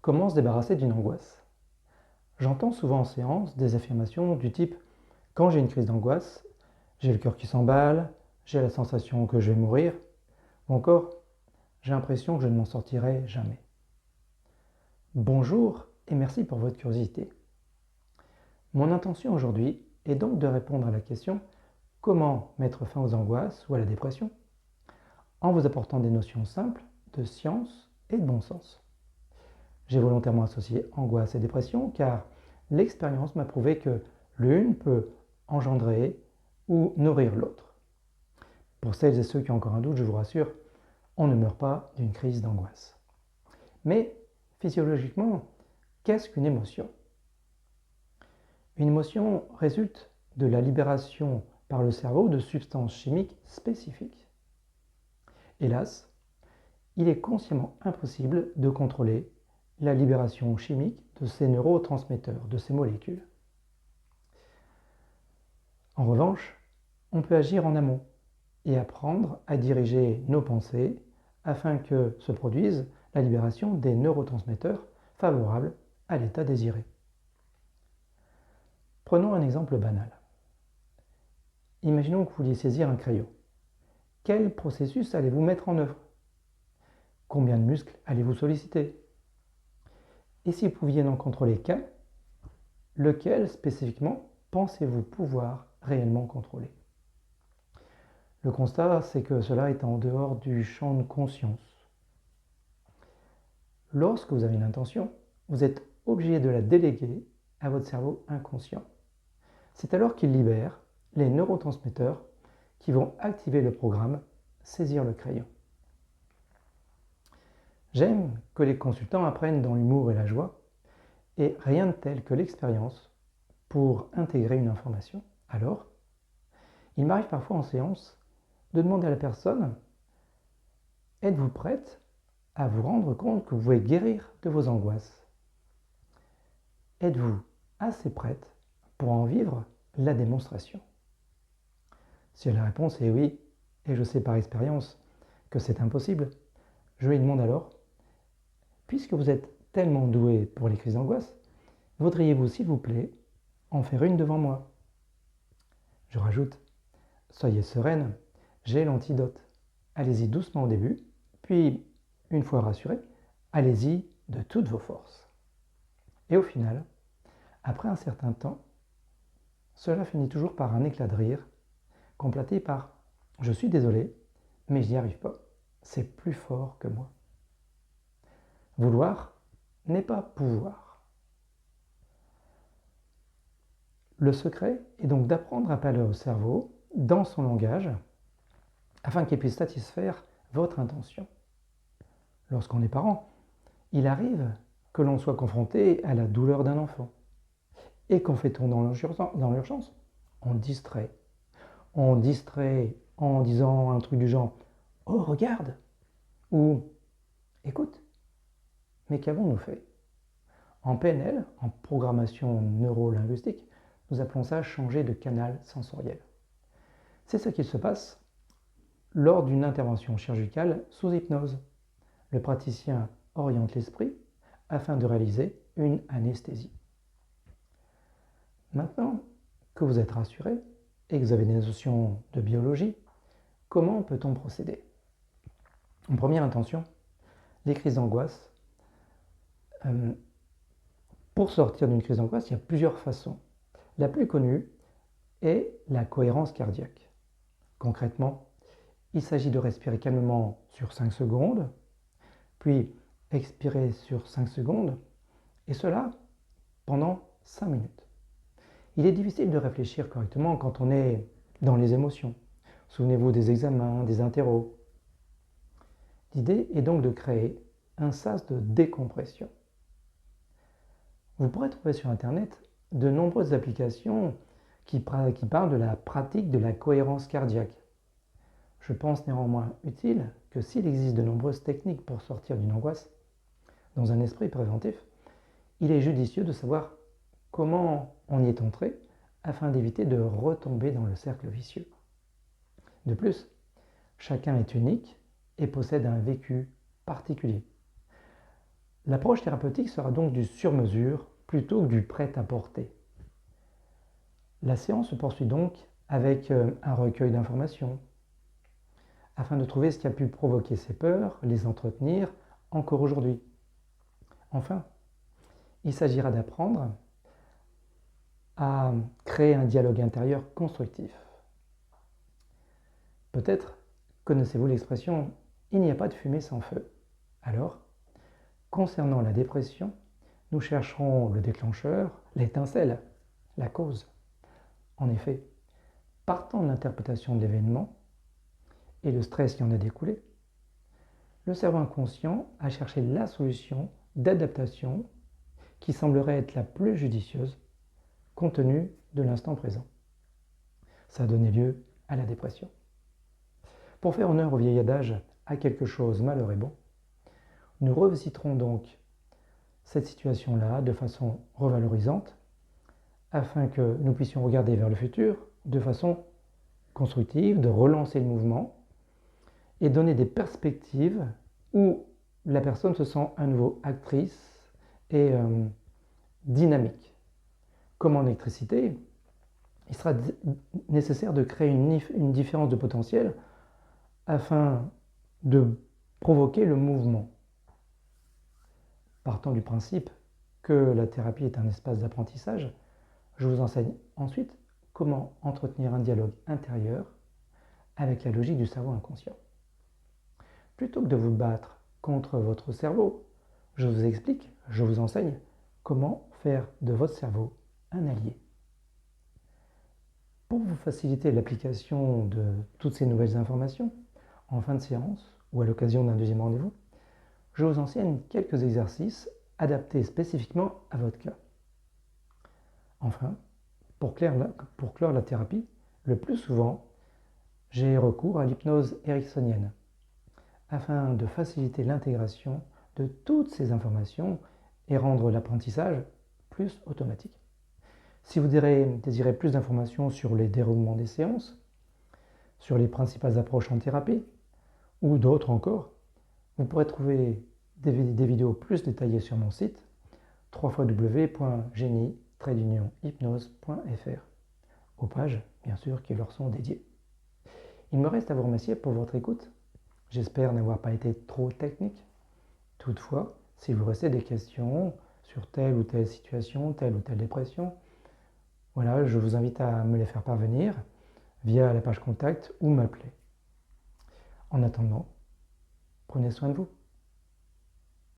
Comment se débarrasser d'une angoisse? J'entends souvent en séance des affirmations du type « Quand j'ai une crise d'angoisse, j'ai le cœur qui s'emballe, j'ai la sensation que je vais mourir » ou encore « J'ai l'impression que je ne m'en sortirai jamais ». Bonjour et merci pour votre curiosité. Mon intention aujourd'hui est donc de répondre à la question « Comment mettre fin aux angoisses ou à la dépression ?» en vous apportant des notions simples de science et de bon sens. J'ai volontairement associé angoisse et dépression car l'expérience m'a prouvé que l'une peut engendrer ou nourrir l'autre. Pour celles et ceux qui ont encore un doute, je vous rassure, on ne meurt pas d'une crise d'angoisse. Mais physiologiquement, qu'est-ce qu'une émotion? Une émotion résulte de la libération par le cerveau de substances chimiques spécifiques. Hélas, il est consciemment impossible de contrôler la libération chimique de ces neurotransmetteurs, de ces molécules. En revanche, on peut agir en amont et apprendre à diriger nos pensées afin que se produise la libération des neurotransmetteurs favorables à l'état désiré. Prenons un exemple banal. Imaginons que vous vouliez saisir un crayon. Quel processus allez-vous mettre en œuvre? Combien de muscles allez-vous solliciter? Et si vous pouviez n'en contrôler qu'un, lequel spécifiquement pensez-vous pouvoir réellement contrôler? Le constat, c'est que cela est en dehors du champ de conscience. Lorsque vous avez une intention, vous êtes obligé de la déléguer à votre cerveau inconscient. C'est alors qu'il libère les neurotransmetteurs qui vont activer le programme « Saisir le crayon ». J'aime que les consultants apprennent dans l'humour et la joie, et rien de tel que l'expérience pour intégrer une information. Alors, il m'arrive parfois en séance de demander à la personne « Êtes-vous prête à vous rendre compte que vous pouvez guérir de vos angoisses? Êtes-vous assez prête pour en vivre la démonstration ?» Si la réponse est oui, et je sais par expérience que c'est impossible, je lui demande alors « Puisque vous êtes tellement doué pour les crises d'angoisse, voudriez-vous s'il vous plaît en faire une devant moi ?» Je rajoute « Soyez sereine, j'ai l'antidote. Allez-y doucement au début, puis, une fois rassuré, allez-y de toutes vos forces. » Et au final, après un certain temps, cela finit toujours par un éclat de rire, complété par « Je suis désolé, mais je n'y arrive pas. C'est plus fort que moi. » Vouloir n'est pas pouvoir. Le secret est donc d'apprendre à parler au cerveau dans son langage afin qu'il puisse satisfaire votre intention. Lorsqu'on est parent, il arrive que l'on soit confronté à la douleur d'un enfant. Et qu'en fait-on dans l'urgence? On distrait. On distrait en disant un truc du genre « Oh, regarde !» ou « Écoute !» Mais qu'avons-nous fait? En PNL, en programmation neuro-linguistique, nous appelons ça changer de canal sensoriel. C'est ce qui se passe lors d'une intervention chirurgicale sous hypnose. Le praticien oriente l'esprit afin de réaliser une anesthésie. Maintenant que vous êtes rassuré et que vous avez des notions de biologie, comment peut-on procéder? En première intention, les crises d'angoisse. Pour sortir d'une crise d'angoisse, il y a plusieurs façons. La plus connue est la cohérence cardiaque. Concrètement, il s'agit de respirer calmement sur 5 secondes, puis expirer sur 5 secondes, et cela pendant 5 minutes. Il est difficile de réfléchir correctement quand on est dans les émotions. Souvenez-vous des examens, des interros. L'idée est donc de créer un sas de décompression. Vous pourrez trouver sur Internet de nombreuses applications qui parlent de la pratique de la cohérence cardiaque. Je pense néanmoins utile que s'il existe de nombreuses techniques pour sortir d'une angoisse, dans un esprit préventif, il est judicieux de savoir comment on y est entré afin d'éviter de retomber dans le cercle vicieux. De plus, chacun est unique et possède un vécu particulier. L'approche thérapeutique sera donc du sur-mesure plutôt que du prêt-à-porter. La séance se poursuit donc avec un recueil d'informations, afin de trouver ce qui a pu provoquer ces peurs, les entretenir encore aujourd'hui. Enfin, il s'agira d'apprendre à créer un dialogue intérieur constructif. Peut-être connaissez-vous l'expression « il n'y a pas de fumée sans feu ». Alors, concernant la dépression, nous chercherons le déclencheur, l'étincelle, la cause. En effet, partant de l'interprétation de l'événement et le stress qui en a découlé, le cerveau inconscient a cherché la solution d'adaptation qui semblerait être la plus judicieuse compte tenu de l'instant présent. Ça a donné lieu à la dépression. Pour faire honneur au vieil adage « à quelque chose, malheur est bon », nous revisiterons donc cette situation-là de façon revalorisante afin que nous puissions regarder vers le futur de façon constructive, de relancer le mouvement et donner des perspectives où la personne se sent à nouveau actrice et dynamique. Comme en électricité, il sera nécessaire de créer une différence de potentiel afin de provoquer le mouvement. Partant du principe que la thérapie est un espace d'apprentissage, je vous enseigne ensuite comment entretenir un dialogue intérieur avec la logique du cerveau inconscient. Plutôt que de vous battre contre votre cerveau, je vous explique, je vous enseigne comment faire de votre cerveau un allié. Pour vous faciliter l'application de toutes ces nouvelles informations, en fin de séance ou à l'occasion d'un deuxième rendez-vous, je vous enseigne quelques exercices adaptés spécifiquement à votre cas. Enfin, pour clore la thérapie, le plus souvent, j'ai recours à l'hypnose ericksonienne afin de faciliter l'intégration de toutes ces informations et rendre l'apprentissage plus automatique. Si vous désirez plus d'informations sur les déroulements des séances, sur les principales approches en thérapie, ou d'autres encore, vous pourrez trouver des vidéos plus détaillées sur mon site www.genie-hypnose.fr, aux pages, bien sûr, qui leur sont dédiées. Il me reste à vous remercier pour votre écoute. J'espère n'avoir pas été trop technique. Toutefois, si vous restez des questions sur telle ou telle situation, telle ou telle dépression, voilà, je vous invite à me les faire parvenir via la page contact ou m'appeler. En attendant, prenez soin de vous.